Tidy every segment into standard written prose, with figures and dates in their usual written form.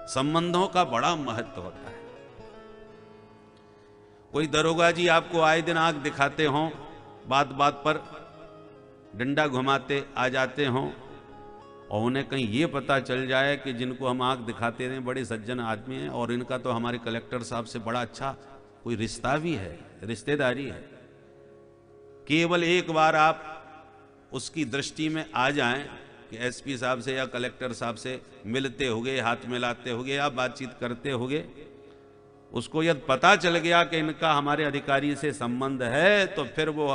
संबंधों का बड़ा महत्व होता है। कोई दरोगा जी आपको आए दिन आंख दिखाते हों, बात बात पर डंडा घुमाते आ जाते हों, और उन्हें कहीं ये पता चल जाए कि जिनको हम आंख दिखाते रहे बड़े सज्जन आदमी हैं और इनका तो हमारे कलेक्टर साहब से बड़ा अच्छा कोई रिश्ता भी है, रिश्तेदारी है, केवल एक बार आप उसकी दृष्टि में आ जाएं कि एसपी साहब से या कलेक्टर साहब से मिलते होगे, हाथ मिलाते होगे या बातचीत करते होगे, उसको यदि पता चल गया कि इनका हमारे अधिकारी से संबंध है, तो फिर वो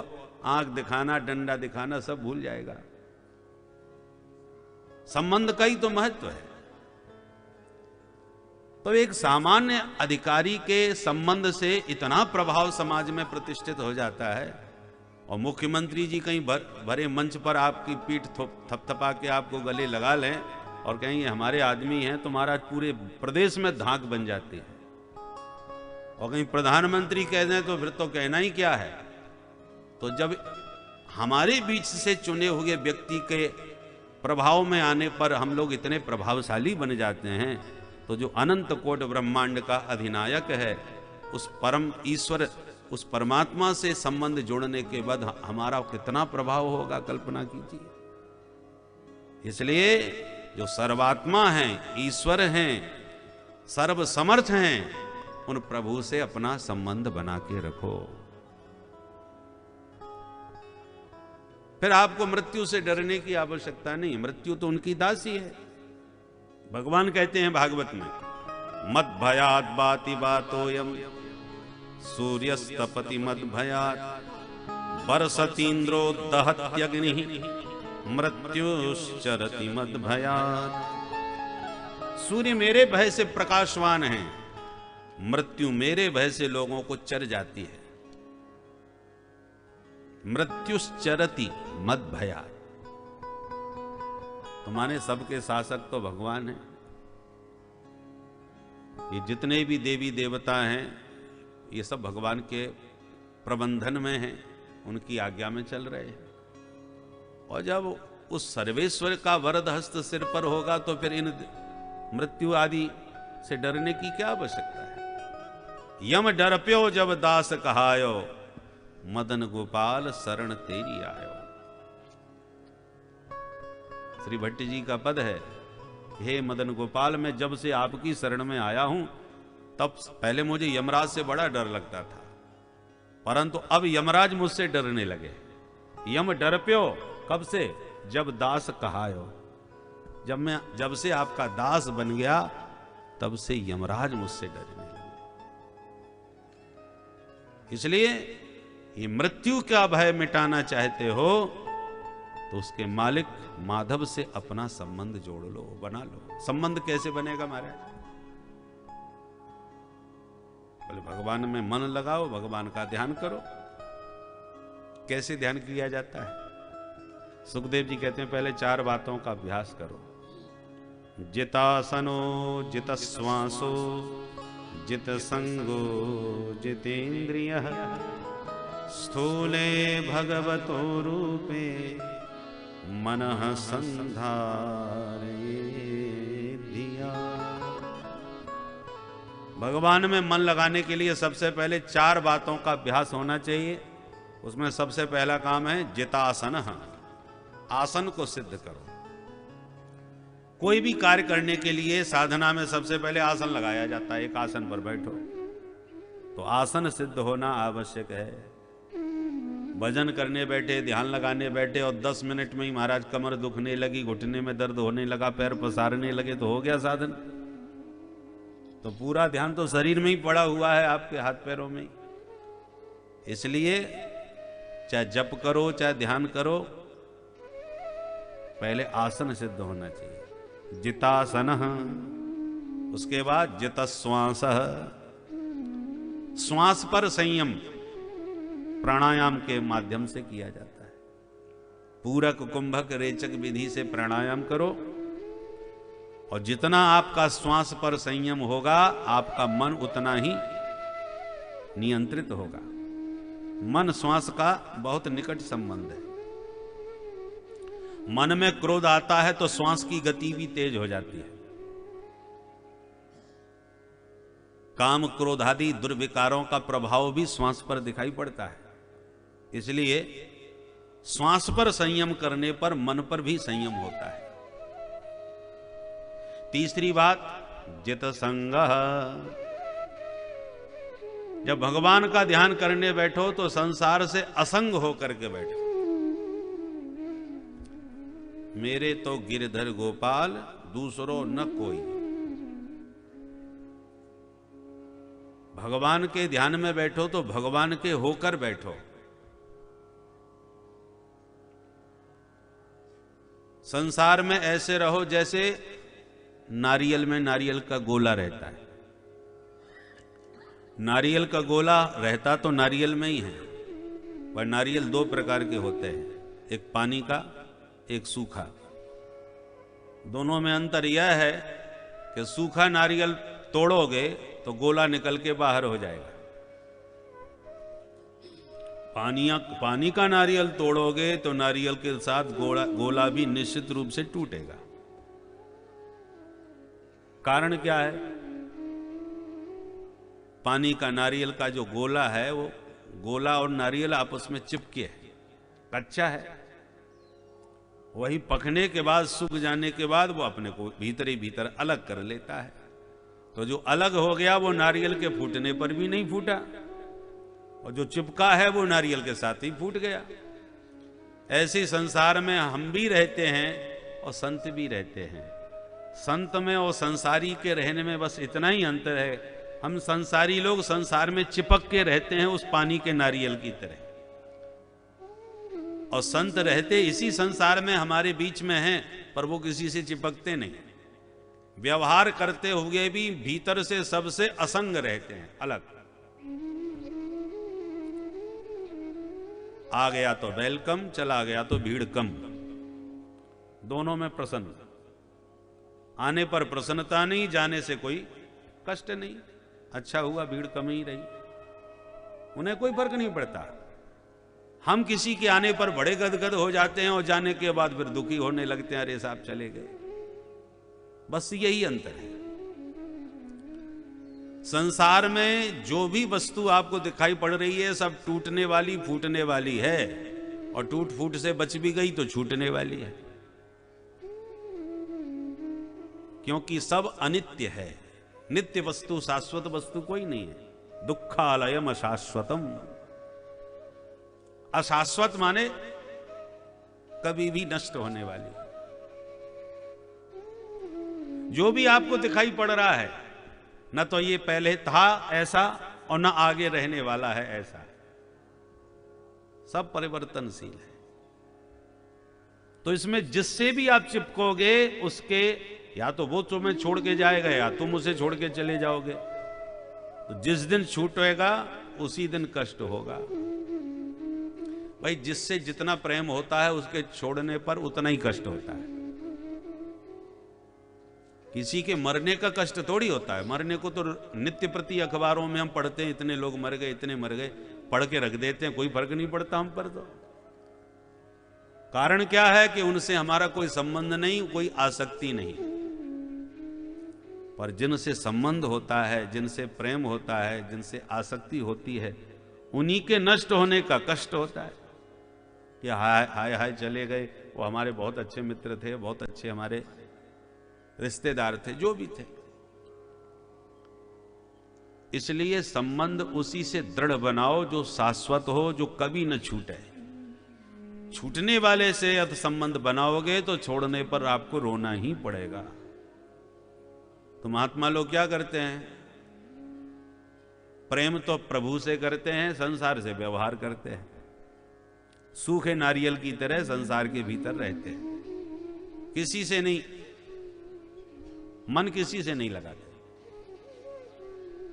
आंख दिखाना, डंडा दिखाना सब भूल जाएगा। संबंध का ही तो महत्व है। तो एक सामान्य अधिकारी के संबंध से इतना प्रभाव समाज में प्रतिष्ठित हो जाता है, और मुख्यमंत्री जी कहीं भरे मंच पर आपकी पीठ थपथपा के आपको गले लगा लें और कहें ये हमारे आदमी हैं, तो महाराज पूरे प्रदेश में धाक बन जाती है। और कहीं प्रधानमंत्री कह दें तो फिर तो कहना ही क्या है। तो जब हमारे बीच से चुने हुए व्यक्ति के प्रभाव में आने पर हम लोग इतने प्रभावशाली बन जाते हैं, तो जो अनंत कोटि ब्रह्मांड का अधिनायक है, उस परम ईश्वर, उस परमात्मा से संबंध जोड़ने के बाद हमारा कितना प्रभाव होगा, कल्पना कीजिए। इसलिए जो सर्वात्मा हैं, ईश्वर हैं, सर्व समर्थ हैं, उन प्रभु से अपना संबंध बना के रखो। फिर आपको मृत्यु से डरने की आवश्यकता नहीं। मृत्यु तो उनकी दासी है। भगवान कहते हैं भागवत में, मद भयात बाति बातोयम सूर्यस्तपति मद भयात बरसतीन्द्रो दहत्यग्नि मृत्युश्चरति मद भयात। सूर्य मेरे भय से प्रकाशवान है, मृत्यु मेरे भय से लोगों को चर जाती है। मृत्युश्चरति मद भयात। तुम्हारे सबके शासक तो भगवान हैं। ये जितने भी देवी देवता हैं, ये सब भगवान के प्रबंधन में हैं, उनकी आज्ञा में चल रहे हैं। और जब उस सर्वेश्वर का वरद हस्त सिर पर होगा, तो फिर इन मृत्यु आदि से डरने की क्या आवश्यकता है। यम डरप्यो जब दास कहायो, मदन गोपाल शरण तेरी आयो। श्री भट्ट जी का पद है, हे मदन गोपाल, मैं जब से आपकी शरण में आया हूं, तब पहले मुझे यमराज से बड़ा डर लगता था, परंतु अब यमराज मुझसे डरने लगे। यम डरप्यो कब से? जब दास कहायो। जब से आपका दास बन गया, तब से यमराज मुझसे डरने लगे। इसलिए ये मृत्यु का भय मिटाना चाहते हो, तो उसके मालिक माधव से अपना संबंध जोड़ लो, बना लो। संबंध कैसे बनेगा महाराज? बोले भगवान में मन लगाओ, भगवान का ध्यान करो। कैसे ध्यान किया जाता है? सुखदेव जी कहते हैं पहले 4 बातों का अभ्यास करो। जितासनो जित श्वासो जित संगो जितेन्द्रियः स्थूले भगवतो रूपे मनः संधारयेद्धिया। भगवान में मन लगाने के लिए सबसे पहले 4 बातों का अभ्यास होना चाहिए। उसमें सबसे पहला काम है जितासन। आसन को सिद्ध करो। कोई भी कार्य करने के लिए साधना में सबसे पहले आसन लगाया जाता है। एक आसन पर बैठो, तो आसन सिद्ध होना आवश्यक है। भजन करने बैठे, ध्यान लगाने बैठे और 10 मिनट में ही महाराज कमर दुखने लगी, घुटने में दर्द होने लगा, पैर पसारने लगे, तो हो गया साधन? तो पूरा ध्यान तो शरीर में ही पड़ा हुआ है, आपके हाथ पैरों में। इसलिए चाहे जप करो चाहे ध्यान करो, पहले आसन सिद्ध होना चाहिए। जितासन, उसके बाद जितश्वास, श्वास पर संयम प्राणायाम के माध्यम से किया जाता है। पूरक कुंभक रेचक विधि से प्राणायाम करो, और जितना आपका श्वास पर संयम होगा, आपका मन उतना ही नियंत्रित होगा। मन श्वास का बहुत निकट संबंध है। मन में क्रोध आता है तो श्वास की गति भी तेज हो जाती है। काम क्रोध आदि दुर्विकारों का प्रभाव भी श्वास पर दिखाई पड़ता है। इसलिए श्वास पर संयम करने पर मन पर भी संयम होता है। तीसरी बात, जित संग। जब भगवान का ध्यान करने बैठो तो संसार से असंग होकर के बैठो। मेरे तो गिरधर गोपाल दूसरो न कोई। भगवान के ध्यान में बैठो तो भगवान के होकर बैठो। संसार में ऐसे रहो जैसे नारियल में नारियल का गोला रहता है। नारियल का गोला रहता तो नारियल में ही है, पर नारियल दो प्रकार के होते हैं, एक पानी का, एक सूखा। दोनों में अंतर यह है कि सूखा नारियल तोड़ोगे तो गोला निकल के बाहर हो जाएगा। पानी का नारियल तोड़ोगे तो नारियल के साथ गोला भी निश्चित रूप से टूटेगा। कारण क्या है? पानी का नारियल का जो गोला है, वो गोला और नारियल आपस में चिपके है, कच्चा है। वही पकने के बाद, सूख जाने के बाद वो अपने को भीतर ही भीतर अलग कर लेता है। तो जो अलग हो गया वो नारियल के फूटने पर भी नहीं फूटा, और जो चिपका है वो नारियल के साथ ही फूट गया। ऐसे संसार में हम भी रहते हैं और संत भी रहते हैं। संत में और संसारी के रहने में बस इतना ही अंतर है, हम संसारी लोग संसार में चिपक के रहते हैं उस पानी के नारियल की तरह, और संत रहते इसी संसार में हमारे बीच में हैं, पर वो किसी से चिपकते नहीं। व्यवहार करते हुए भी भीतर से सबसे असंग रहते हैं, अलग। आ गया तो वेलकम, चला गया तो भीड़ कम। दोनों में प्रसन्न, आने पर प्रसन्नता नहीं, जाने से कोई कष्ट नहीं। अच्छा हुआ भीड़ कम ही रही, उन्हें कोई फर्क नहीं पड़ता। हम किसी के आने पर बड़े गदगद हो जाते हैं और जाने के बाद फिर दुखी होने लगते हैं, अरे साहब चले गए। बस यही अंतर है। संसार में जो भी वस्तु आपको दिखाई पड़ रही है सब टूटने वाली, फूटने वाली है, और टूट फूट से बच भी गई तो छूटने वाली है, क्योंकि सब अनित्य है। नित्य वस्तु, शाश्वत वस्तु कोई नहीं है। दुखालयम अशाश्वतम। अशाश्वत माने कभी भी नष्ट होने वाली। जो भी आपको दिखाई पड़ रहा है, न तो ये पहले था ऐसा और न आगे रहने वाला है ऐसा, सब परिवर्तनशील है। तो इसमें जिससे भी आप चिपकोगे उसके, या तो वो तुम्हें छोड़ के जाएगा या तुम उसे छोड़ के चले जाओगे। तो जिस दिन छूटेगा उसी दिन कष्ट होगा। भाई जिससे जितना प्रेम होता है उसके छोड़ने पर उतना ही कष्ट होता है। किसी के मरने का कष्ट थोड़ी होता है। मरने को तो नित्य प्रति अखबारों में हम पढ़ते हैं, इतने लोग मर गए, इतने मर गए, पढ़ के रख देते हैं, कोई फर्क नहीं पड़ता हम पर। तो कारण क्या है कि उनसे हमारा कोई संबंध नहीं, कोई आसक्ति नहीं। पर जिनसे संबंध होता है, जिनसे प्रेम होता है, जिनसे आसक्ति होती है, उन्हीं के नष्ट होने का कष्ट होता है कि हाय हाय हाय चले गए, वो हमारे बहुत अच्छे मित्र थे, बहुत अच्छे हमारे रिश्तेदार थे, जो भी थे। इसलिए संबंध उसी से दृढ़ बनाओ जो शाश्वत हो, जो कभी न छूटे। छूटने वाले से यदि संबंध बनाओगे तो छोड़ने पर आपको रोना ही पड़ेगा। तो महात्मा लोग क्या करते हैं? प्रेम तो प्रभु से करते हैं, संसार से व्यवहार करते हैं। सूखे नारियल की तरह संसार के भीतर रहते हैं, किसी से नहीं, मन किसी से नहीं लगाते।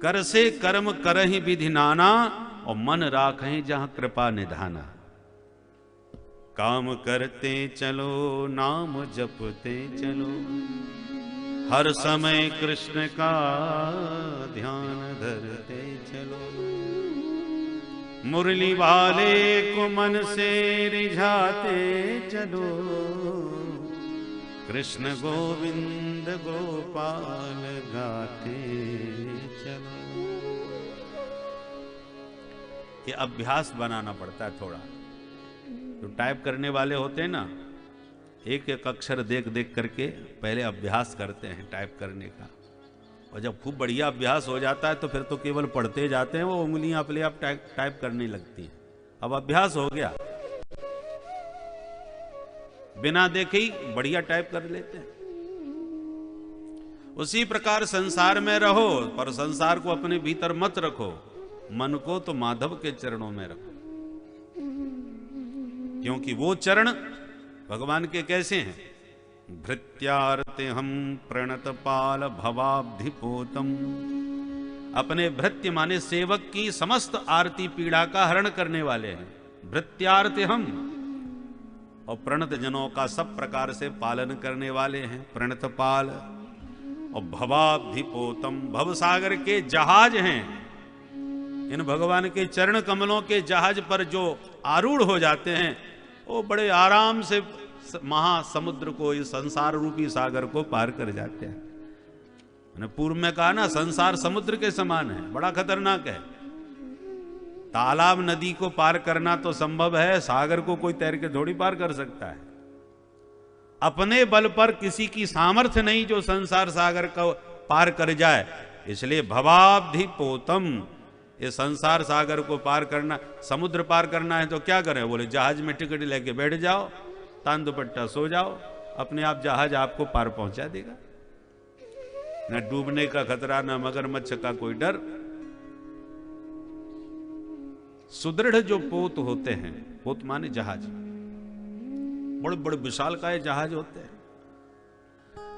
कर से कर्म करहि विधि नाना, और मन राखें जहां कृपा निधाना। काम करते चलो, नाम जपते चलो, हर समय कृष्ण का ध्यान धरते चलो। मुरली वाले को मन से रिझाते चलो, कृष्ण गोविंद गोपाल गाते चलो। ये अभ्यास बनाना पड़ता है थोड़ा। जो टाइप करने वाले होते हैं ना, एक एक अक्षर देख देख करके पहले अभ्यास करते हैं टाइप करने का, और जब खूब बढ़िया अभ्यास हो जाता है तो फिर तो केवल पढ़ते जाते हैं, वो उंगलियां अपने आप टाइप करने लगती हैं। अब अभ्यास हो गया, बिना देखे ही बढ़िया टाइप कर लेते हैं। उसी प्रकार संसार में रहो, पर संसार को अपने भीतर मत रखो, मन को तो माधव के चरणों में रखो, क्योंकि वो चरण भगवान के कैसे हैं? भृत्यार्ते हम प्रणत पाल भवाब्धिपोतम। अपने भृत्य माने सेवक की समस्त आरती पीड़ा का हरण करने वाले हैं, भृत्यार्ते हम, और प्रणत जनों का सब प्रकार से पालन करने वाले हैं, प्रणत पाल। और भवाब्धिपोतम, भव सागर के जहाज हैं। इन भगवान के चरण कमलों के जहाज पर जो आरूढ़ हो जाते हैं, वो बड़े आराम से महासमुद्र को, इस संसार रूपी सागर को पार कर जाते हैं। मैंने पूर्व में कहा ना, संसार समुद्र के समान है, बड़ा खतरनाक है। तालाब नदी को पार करना तो संभव है, सागर को कोई तैर के थोड़ी पार कर सकता है। अपने बल पर किसी की सामर्थ्य नहीं जो संसार सागर को पार कर जाए। इसलिए भवाब्धिपोतम, ये संसार सागर को पार करना, समुद्र पार करना है तो क्या करें? बोले जहाज में टिकट लेके बैठ जाओ, तान दुपट्टा सो जाओ, अपने आप जहाज आपको पार पहुंचा देगा। न डूबने का खतरा, न मगरमच्छ का कोई डर। सुदृढ़ जो पोत होते हैं, पोत माने जहाज, बड़े बड़े विशालकाय जहाज होते हैं,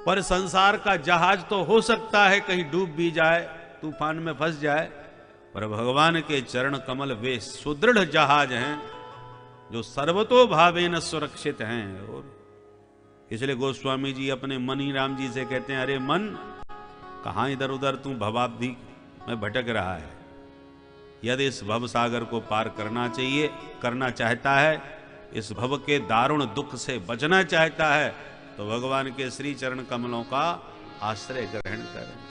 पर संसार का जहाज तो हो सकता है कहीं डूब भी जाए, तूफान में फंस जाए, पर भगवान के चरण कमल वे सुदृढ़ जहाज हैं जो सर्वतो भावेन सुरक्षित हैं। और इसलिए गोस्वामी जी अपने मनी राम जी से कहते हैं, अरे मन, कहां इधर उधर तू भवाब्धि में भटक रहा है। यदि इस भव सागर को पार करना चाहता है, इस भव के दारुण दुख से बचना चाहता है, तो भगवान के श्री चरण कमलों का आश्रय ग्रहण करें।